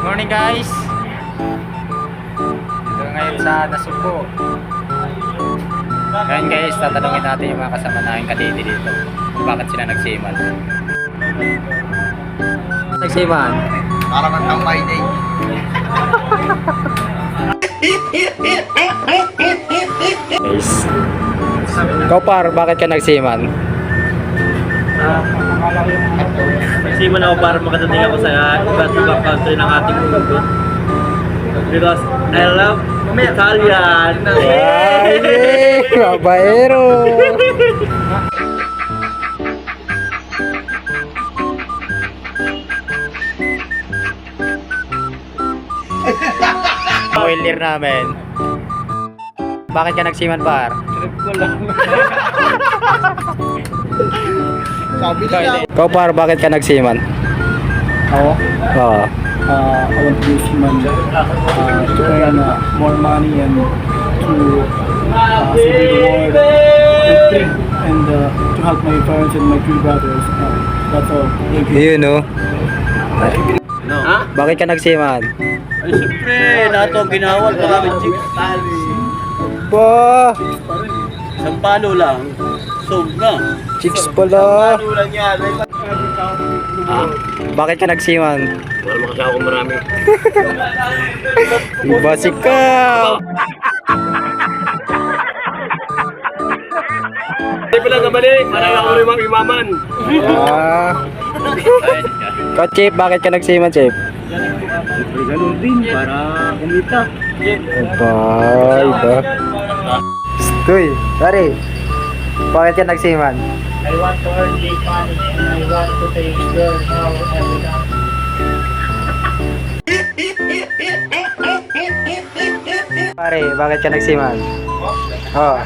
Morning guys. Ito ngayon sa Nasugbo. Ngayon guys, tatanungin natin yung mga kasama namin kadidi dito. Kung bakit sila nagsiman. Nagsiman? Para kang my day. Guys. Ikaw par, bakit ka nagsiman? Nagsiman ako para makadating ako sa iba't ibang country ng ating mundo. Because I love Italian. Ay, babaero. Spoiler namin. Bakit ka nagsiman par? Sabi nila. Ikaw par, bakit ka nagsiman? Ako, Oo. I want to use man to earn more money and to see the world free and to help my parents and my three brothers. That's all. Thank you. Yun no. No? Ha? Bakit ka nagsiman? Ay, siyempre, lahat ang ginawal, maraming chicks. Ba, Isang palo lang, sold na. chicks pala. Lang yan. Bakit ka nagsiman? Wala makasama ko marami. Ibasik ka. Hindi pala nabalik, marami ako rin mga imaman. Ah. Ikaw, Chip, bakit ka nagsiman, Chip? Siyempre, ganun din, para kumita. Bye, ba? Stoy, sorry. Bakit ka nagsiman? I want to earn big money and I want to take girl now every time. Pare, bakit ka nagsiman? Oh.